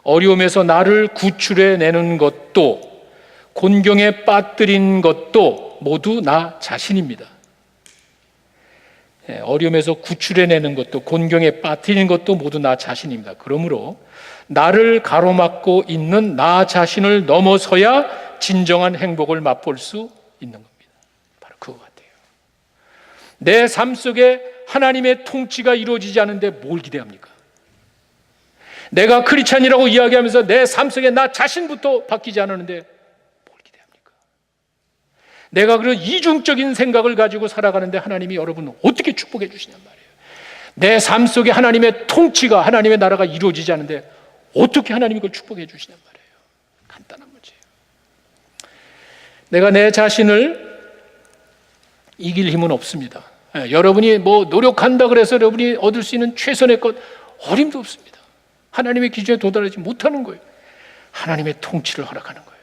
어려움에서 나를 구출해내는 것도 곤경에 빠뜨린 것도 모두 나 자신입니다. 어려움에서 구출해내는 것도 곤경에 빠뜨린 것도 모두 나 자신입니다. 그러므로 나를 가로막고 있는 나 자신을 넘어서야 진정한 행복을 맛볼 수 있는 겁니다. 바로 그거 같아요. 내 삶 속에 하나님의 통치가 이루어지지 않는데 뭘 기대합니까? 내가 크리스찬이라고 이야기하면서 내 삶 속에 나 자신부터 바뀌지 않았는데 뭘 기대합니까? 내가 그런 이중적인 생각을 가지고 살아가는데 하나님이 여러분을 어떻게 축복해 주시냔 말이에요. 내 삶 속에 하나님의 통치가, 하나님의 나라가 이루어지지 않는데 어떻게 하나님이 그걸 축복해 주시냔 말이에요. 간단한 문제예요. 내가 내 자신을 이길 힘은 없습니다. 여러분이 뭐 노력한다 그래서 여러분이 얻을 수 있는 최선의 것 어림도 없습니다. 하나님의 기준에 도달하지 못하는 거예요. 하나님의 통치를 허락하는 거예요.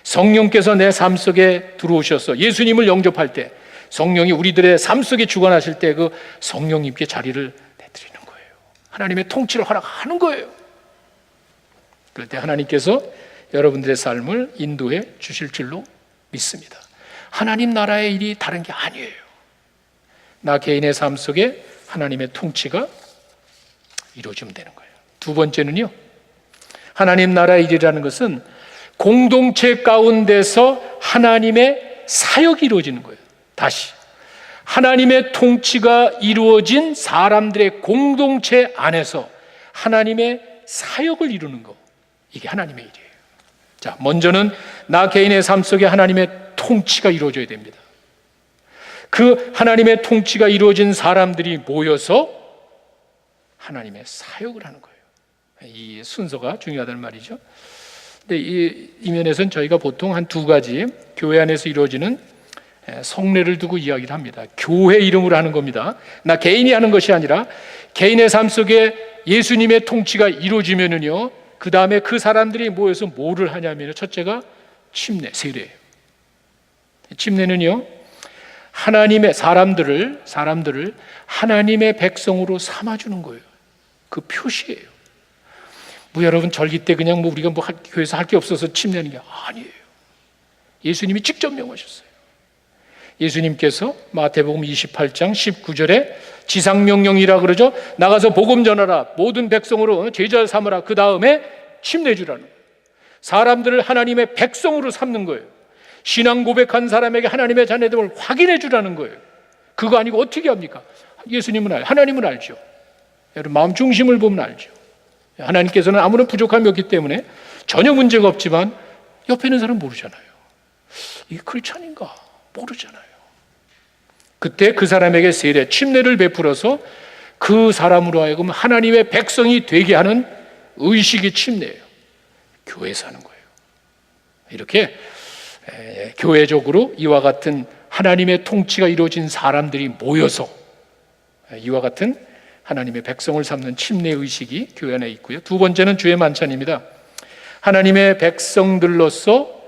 성령께서 내 삶 속에 들어오셔서 예수님을 영접할 때, 성령이 우리들의 삶 속에 주관하실 때 그 성령님께 자리를 내드리는 거예요. 하나님의 통치를 허락하는 거예요. 그럴 때 하나님께서 여러분들의 삶을 인도해 주실 줄로 믿습니다. 하나님 나라의 일이 다른 게 아니에요. 나 개인의 삶 속에 하나님의 통치가 이루어지면 되는 거예요. 두 번째는요, 하나님 나라의 일이라는 것은 공동체 가운데서 하나님의 사역이 이루어지는 거예요. 다시 하나님의 통치가 이루어진 사람들의 공동체 안에서 하나님의 사역을 이루는 것, 이게 하나님의 일이에요. 자, 먼저는 나 개인의 삶 속에 하나님의 통치가 이루어져야 됩니다. 그 하나님의 통치가 이루어진 사람들이 모여서 하나님의 사역을 하는 거예요. 이 순서가 중요하다는 말이죠. 근데 이 면에서는 저희가 보통 한 두 가지 교회 안에서 이루어지는 성례를 두고 이야기를 합니다. 교회 이름으로 하는 겁니다. 나 개인이 하는 것이 아니라 개인의 삶 속에 예수님의 통치가 이루어지면은요, 그 다음에 그 사람들이 모여서 뭐를 하냐면요, 첫째가 침례, 세례예요. 침례는요, 하나님의 사람들을 하나님의 백성으로 삼아주는 거예요. 그 표시예요. 뭐 여러분 절기 때 그냥 뭐 우리가 뭐 교회에서 할 게 없어서 침례하는 게 아니에요. 예수님이 직접 명하셨어요. 예수님께서 마태복음 28장 19절에 지상명령이라 그러죠. 나가서 복음 전하라, 모든 백성으로 제자 삼으라. 그 다음에 침례 주라는 거예요. 사람들을 하나님의 백성으로 삼는 거예요. 신앙 고백한 사람에게 하나님의 자녀됨을 확인해 주라는 거예요. 그거 아니고 어떻게 합니까? 예수님은 하나님은 알죠. 여러분 마음 중심을 보면 알죠. 하나님께서는 아무런 부족함이 없기 때문에 전혀 문제가 없지만 옆에 있는 사람은 모르잖아요. 이게 크리스찬인가? 모르잖아요. 그때 그 사람에게 세례, 침례를 베풀어서 그 사람으로 하여금 하나님의 백성이 되게 하는 의식이 침례예요. 교회에서 하는 거예요. 이렇게 교회적으로 이와 같은 하나님의 통치가 이루어진 사람들이 모여서 이와 같은 하나님의 백성을 삼는 침례 의식이 교회 안에 있고요. 두 번째는 주의 만찬입니다. 하나님의 백성들로서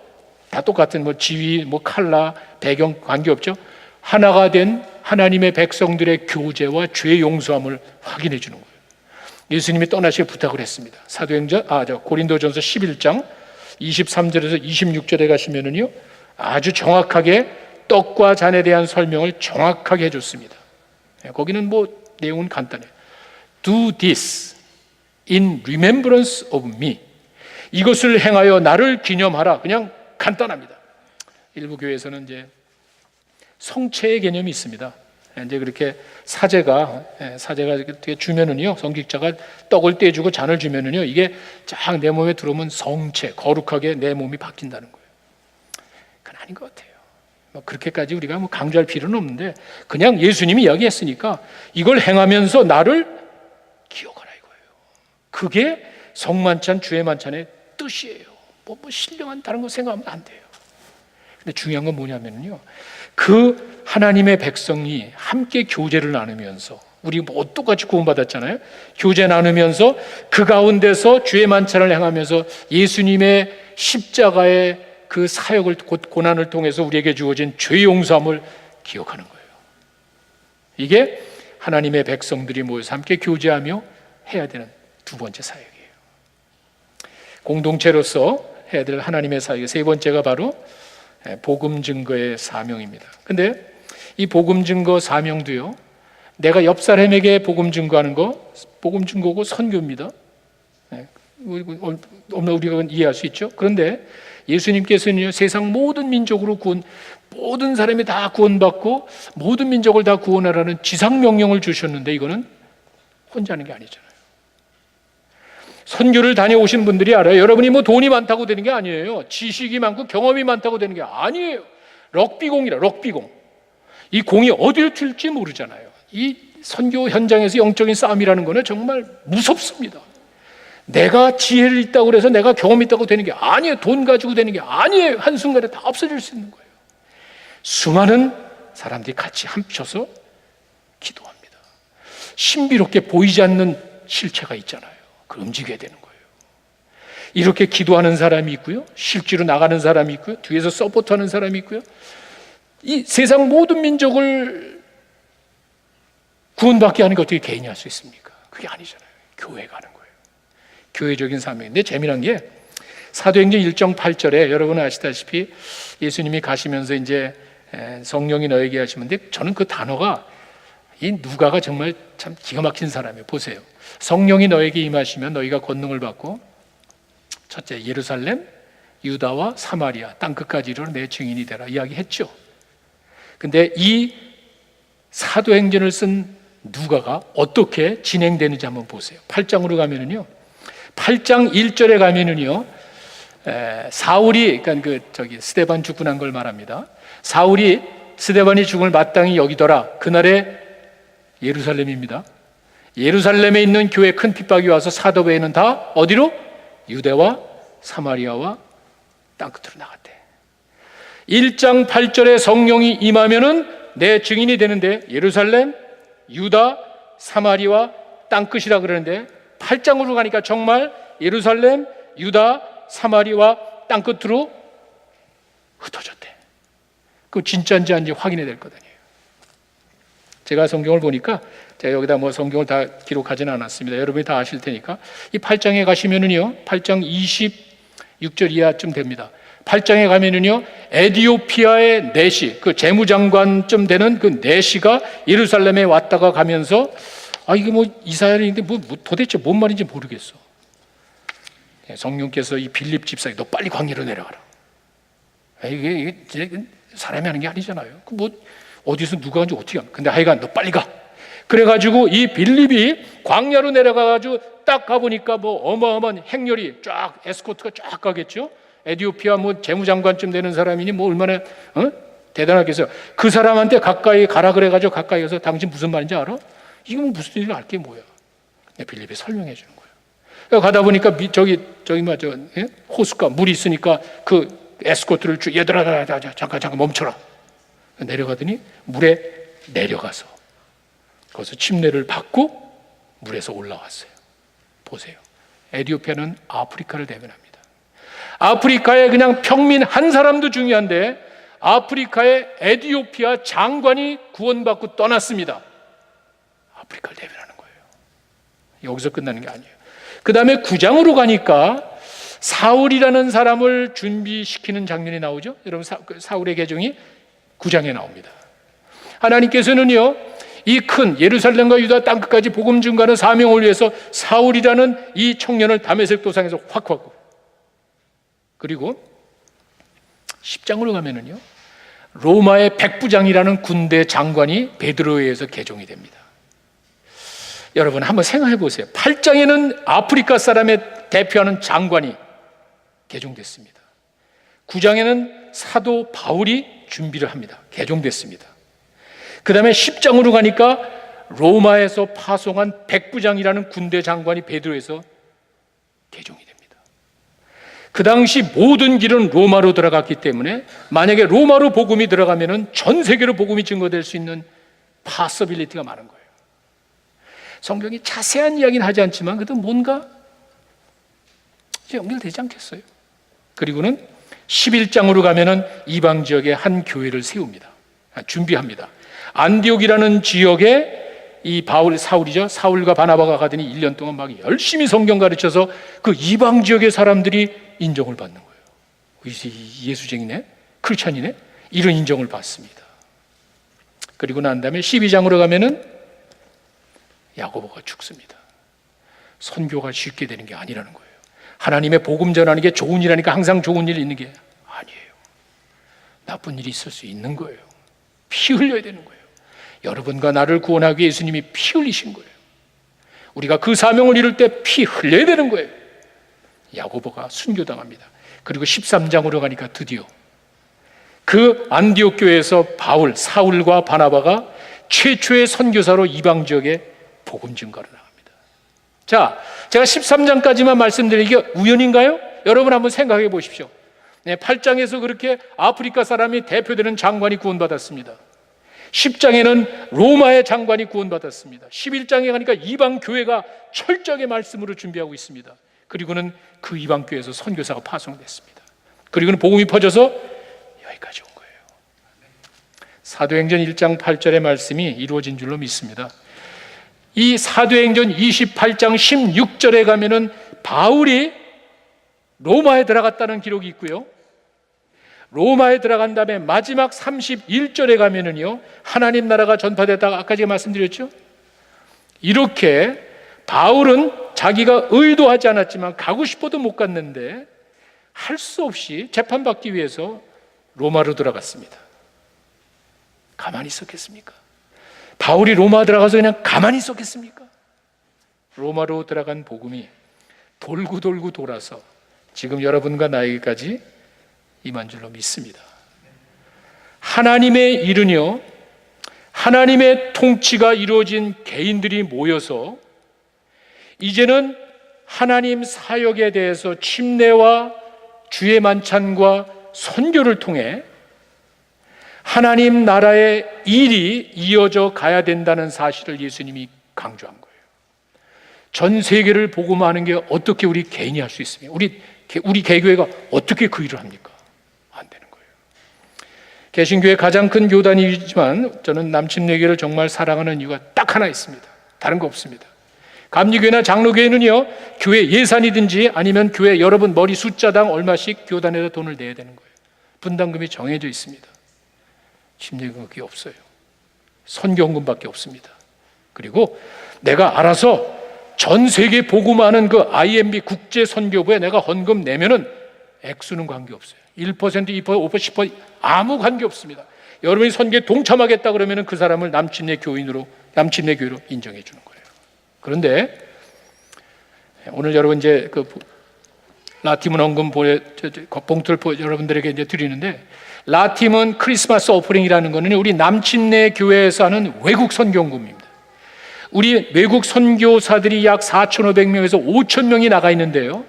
다 똑같은 뭐 지위, 뭐 칼라, 배경 관계없죠. 하나가 된 하나님의 백성들의 교제와 죄 용서함을 확인해 주는 거예요. 예수님이 떠나시길 부탁을 했습니다. 고린도전서 11장 23절에서 26절에 가시면은요, 아주 정확하게 떡과 잔에 대한 설명을 정확하게 해줬습니다. 거기는 뭐 내용은 간단해요. Do this in remembrance of me. 이것을 행하여 나를 기념하라. 그냥 간단합니다. 일부 교회에서는 이제 성체의 개념이 있습니다. 이제 그렇게 사제가 이렇게 주면은요, 성직자가 떡을 떼주고 잔을 주면은요, 이게 쫙 내 몸에 들어오면 성체, 거룩하게 내 몸이 바뀐다는 거예요. 그건 아닌 것 같아요. 뭐 그렇게까지 우리가 뭐 강조할 필요는 없는데, 그냥 예수님이 이야기했으니까 이걸 행하면서 나를 기억하라 이거예요. 그게 성만찬, 주의 만찬의 뜻이에요. 뭐 신령한 다른 거 생각하면 안 돼요. 근데 중요한 건 뭐냐면요, 그 하나님의 백성이 함께 교제를 나누면서, 우리 뭐 똑같이 구원받았잖아요. 교제 나누면서 그 가운데서 주의 만찬을 행하면서 예수님의 십자가의 그 사역을, 고난을 통해서 우리에게 주어진 죄 용서함을 기억하는 거예요. 이게 하나님의 백성들이 모여서 함께 교제하며 해야 되는 두 번째 사역이에요. 공동체로서 해야 될 하나님의 사역. 세 번째가 바로 복음 증거의 사명입니다. 근데 이 복음 증거 사명도요, 내가 옆 사람에게 복음 증거하는 거, 복음 증거고 선교입니다. 우리가 이해할 수 있죠. 그런데 예수님께서는 세상 모든 민족으로 모든 사람이 다 구원받고 모든 민족을 다 구원하라는 지상 명령을 주셨는데, 이거는 혼자 하는 게 아니잖아요. 선교를 다녀오신 분들이 알아요. 여러분이 뭐 돈이 많다고 되는 게 아니에요. 지식이 많고 경험이 많다고 되는 게 아니에요. 럭비공이라, 럭비공. 이 공이 어디를 튈지 모르잖아요. 이 선교 현장에서 영적인 싸움이라는 거는 정말 무섭습니다. 내가 지혜를 있다고 해서 내가 경험이 있다고 되는 게 아니에요. 돈 가지고 되는 게 아니에요. 한순간에 다 없어질 수 있는 거예요. 수많은 사람들이 같이 합쳐서 기도합니다. 신비롭게 보이지 않는 실체가 있잖아요. 그 움직여야 되는 거예요. 이렇게 기도하는 사람이 있고요, 실제로 나가는 사람이 있고요, 뒤에서 서포트하는 사람이 있고요. 이 세상 모든 민족을 구원받게 하는 게 어떻게 개인이 할 수 있습니까? 그게 아니잖아요. 교회가 하는 거예요. 교회적인 사명인데, 재미난 게 사도행전 1장 8절에 여러분은 아시다시피 예수님이 가시면서 이제 성령이 너에게 하시는데, 저는 그 단어가, 이 누가가 정말 참 기가 막힌 사람이에요. 보세요. 성령이 너에게 임하시면 너희가 권능을 받고, 첫째 예루살렘, 유다와 사마리아 땅끝까지 이르러 내 증인이 되라 이야기했죠. 근데 이 사도행전을 쓴 누가가 어떻게 진행되는지 한번 보세요. 8장으로 가면은요, 8장 1절에 가면은요, 사울이, 그러니까 스데반 죽고 난 걸 말합니다. 사울이 스데반이 죽음을 마땅히 여기더라. 그날에 예루살렘입니다. 예루살렘에 있는 교회 큰 핍박이 와서 사도 외에는 다 어디로? 유대와 사마리아와 땅끝으로 나갔대. 1장 8절에 성령이 임하면은 내 증인이 되는데, 예루살렘, 유다, 사마리아, 땅끝이라 그러는데 8장으로 가니까 정말 예루살렘, 유다, 사마리아, 땅끝으로 흩어졌대. 그 진짜인지 아닌지 확인해야 될 거거든요. 제가 성경을 보니까, 제가 여기다 뭐 성경을 다 기록하지는 않았습니다. 여러분이 다 아실 테니까. 이 8장에 가시면은요, 8장 26절 이하쯤 됩니다. 8장에 가면은요, 에디오피아의 네시, 그 재무장관쯤 되는 그 네시가 예루살렘에 왔다가 가면서, 이게 뭐 이사야인데 뭐 도대체 뭔 말인지 모르겠어. 성령께서 이 빌립 집사에게 너 빨리 광야로 내려가라. 이게 사람이 하는 게 아니잖아요. 뭐 어디서 누가 하는지 어떻게 하는? 근데 하여간 너 빨리 가. 그래가지고 이 빌립이 광야로 내려가가지고 딱 가보니까 뭐 어마어마한 행렬이 쫙, 에스코트가 쫙 가겠죠. 에디오피아 뭐 재무장관쯤 되는 사람이니 뭐 얼마나 대단하겠어요. 그 사람한테 가까이 가라 그래가지고 가까이 가서 당신 무슨 말인지 알아? 이건 무슨 일을 알게 뭐야? 빌립이 설명해 주는 거예요. 가다 보니까 호수가 물이 있으니까 그 에스코트를 얘들아 잠깐 멈춰라. 내려가더니 물에 내려가서 거기서 침례를 받고 물에서 올라왔어요. 보세요. 에디오피아는 아프리카를 대변합니다. 아프리카의 그냥 평민 한 사람도 중요한데, 아프리카의 에디오피아 장관이 구원받고 떠났습니다. 아프리카를 대변하는 거예요. 여기서 끝나는 게 아니에요. 그 다음에 9장으로 가니까 사울이라는 사람을 준비시키는 장면이 나오죠. 여러분, 사울의 계정이 9장에 나옵니다. 하나님께서는요, 이 큰 예루살렘과 유다 땅끝까지 복음 증가하는 사명을 위해서 사울이라는 이 청년을 다메섹 도상에서 확 그리고 10장으로 가면은요, 로마의 백부장이라는 군대 장관이 베드로에 의해서 개종이 됩니다. 여러분 한번 생각해 보세요. 8장에는 아프리카 사람의 대표하는 장관이 개종됐습니다. 9장에는 사도 바울이 준비를 합니다. 개종됐습니다. 그 다음에 10장으로 가니까 로마에서 파송한 백부장이라는 군대 장관이 베드로에서 개종이 됩니다. 그 당시 모든 길은 로마로 들어갔기 때문에 만약에 로마로 복음이 들어가면은 전 세계로 복음이 증거될 수 있는 파서빌리티가 많은 거예요. 성경이 자세한 이야기는 하지 않지만 그래도 뭔가 연결되지 않겠어요. 그리고는 11장으로 가면은 이방 지역에 한 교회를 세웁니다. 준비합니다. 안디옥이라는 지역에 이 사울이죠. 사울과 바나바가 가더니 1년 동안 막 열심히 성경 가르쳐서 그 이방 지역의 사람들이 인정을 받는 거예요. 예수쟁이네, 크리스찬이네, 이런 인정을 받습니다. 그리고 난 다음에 12장으로 가면은 야고보가 죽습니다. 선교가 쉽게 되는 게 아니라는 거예요. 하나님의 복음 전하는 게 좋은 일이라니까 항상 좋은 일이 있는 게 아니에요. 나쁜 일이 있을 수 있는 거예요. 피 흘려야 되는 거예요. 여러분과 나를 구원하기 위해 예수님이 피 흘리신 거예요. 우리가 그 사명을 이룰 때 피 흘려야 되는 거예요. 야고보가 순교당합니다. 그리고 13장으로 가니까 드디어 그 안디옥 교회에서 사울과 바나바가 최초의 선교사로 이방 지역에 복음 증거를 나갑니다. 자, 제가 13장까지만 말씀드린 게 우연인가요? 여러분 한번 생각해 보십시오. 8장에서 그렇게 아프리카 사람이 대표되는 장관이 구원받았습니다. 10장에는 로마의 장관이 구원받았습니다. 11장에 가니까 이방 교회가 철저하게 말씀으로 준비하고 있습니다. 그리고는 그 이방 교회에서 선교사가 파송됐습니다. 그리고는 복음이 퍼져서 여기까지 온 거예요. 사도행전 1장 8절의 말씀이 이루어진 줄로 믿습니다. 이 사도행전 28장 16절에 가면은 바울이 로마에 들어갔다는 기록이 있고요. 로마에 들어간 다음에 마지막 31절에 가면은요, 하나님 나라가 전파됐다가 아까 제가 말씀드렸죠. 이렇게 바울은 자기가 의도하지 않았지만 가고 싶어도 못 갔는데 할 수 없이 재판받기 위해서 로마로 들어갔습니다. 가만히 있었겠습니까? 바울이 로마 들어가서 그냥 가만히 있었겠습니까? 로마로 들어간 복음이 돌고 돌고 돌아서 지금 여러분과 나에게까지 임한 줄로 믿습니다. 하나님의 일은요, 하나님의 통치가 이루어진 개인들이 모여서 이제는 하나님 사역에 대해서 침례와 주의 만찬과 선교를 통해 하나님 나라의 일이 이어져 가야 된다는 사실을 예수님이 강조한 거예요. 전 세계를 복음화하는 게 어떻게 우리 개인이 할 수 있습니까? 우리 개교회가 어떻게 그 일을 합니까? 안 되는 거예요. 개신교회 가장 큰 교단이지만 저는 남침내교를 정말 사랑하는 이유가 딱 하나 있습니다. 다른 거 없습니다. 감리교회나 장로교회는요, 교회 예산이든지 아니면 교회 여러분 머리 숫자당 얼마씩 교단에다 돈을 내야 되는 거예요. 분담금이 정해져 있습니다. 침례교회는 그게 없어요. 선교헌금밖에 없습니다. 그리고 내가 알아서 전 세계 복음하는 그 IMB 국제선교부에 내가 헌금 내면은 액수는 관계없어요. 1%, 2%, 5%, 10% 아무 관계없습니다. 여러분이 선교에 동참하겠다 그러면은 그 사람을 남침내 교인으로, 남침내 교회로 인정해 주는 거예요. 그런데 오늘 여러분 이제 그 라팀은 헌금 봉투를 여러분들에게 이제 드리는데, 라팀은 크리스마스 오프닝이라는 거는 우리 남침내 교회에서 하는 외국 선교헌금입니다. 우리 외국 선교사들이 약 4,500명에서 5,000명이 나가 있는데요,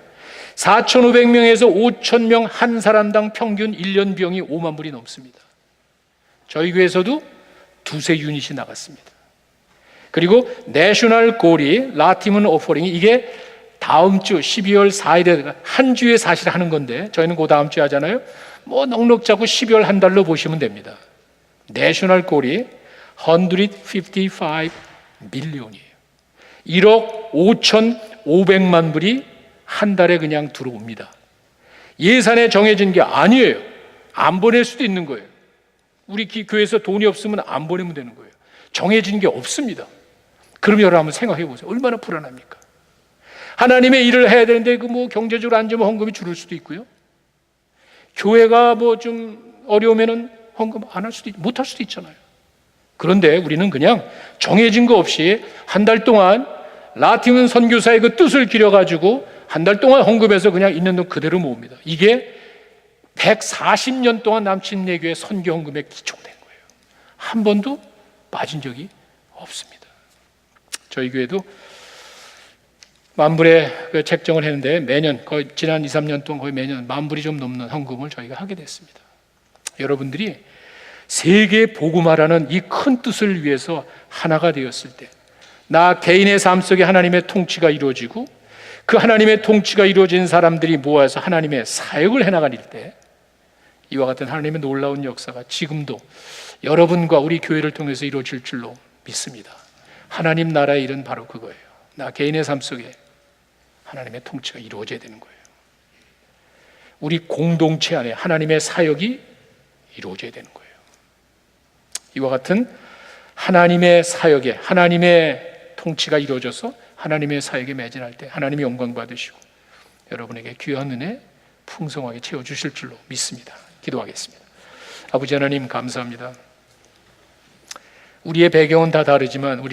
4,500명에서 5,000명 한 사람당 평균 1년 비용이 5만 불이 넘습니다. 저희 교회에서도 두세 유닛이 나갔습니다. 그리고 내셔널 골이 라팀은 오퍼링이 이게 다음 주 12월 4일에 한 주에 사실 하는 건데 저희는 그 다음 주에 하잖아요. 뭐 넉넉 잡고 12월 한 달로 보시면 됩니다. 내셔널 골이 155 밀리언이에요. 1억 5,500만 불이 한 달에 그냥 들어옵니다. 예산에 정해진 게 아니에요. 안 보낼 수도 있는 거예요. 우리 교회에서 돈이 없으면 안 보내면 되는 거예요. 정해진 게 없습니다. 그럼 여러분 한번 생각해 보세요. 얼마나 불안합니까? 하나님의 일을 해야 되는데 그 뭐 경제적으로 안 주면 헌금이 줄을 수도 있고요. 교회가 뭐 좀 어려우면은 헌금 안 할 수도 못 할 수도 있잖아요. 그런데 우리는 그냥 정해진 거 없이 한 달 동안 라틴 선교사의 그 뜻을 기려가지고 한 달 동안 헌금해서 그냥 있는 돈 그대로 모읍니다. 이게 140년 동안 남침내교의 선교 헌금에 기초된 거예요. 한 번도 빠진 적이 없습니다. 저희 교회도 만불에 그 책정을 했는데 매년 거의 지난 2, 3년 동안 거의 매년 만불이 좀 넘는 헌금을 저희가 하게 됐습니다. 여러분들이 세계 복음화라는 이 큰 뜻을 위해서 하나가 되었을 때, 나 개인의 삶 속에 하나님의 통치가 이루어지고 그 하나님의 통치가 이루어진 사람들이 모아서 하나님의 사역을 해나갈 때 이와 같은 하나님의 놀라운 역사가 지금도 여러분과 우리 교회를 통해서 이루어질 줄로 믿습니다. 하나님 나라의 일은 바로 그거예요. 나 개인의 삶 속에 하나님의 통치가 이루어져야 되는 거예요. 우리 공동체 안에 하나님의 사역이 이루어져야 되는 거예요. 이와 같은 하나님의 사역에 하나님의 통치가 이루어져서 하나님의 사역에 매진할 때 하나님이 영광 받으시고 여러분에게 귀한 은혜 풍성하게 채워주실 줄로 믿습니다. 기도하겠습니다. 아버지 하나님 감사합니다. 우리의 배경은 다 다르지만 우리는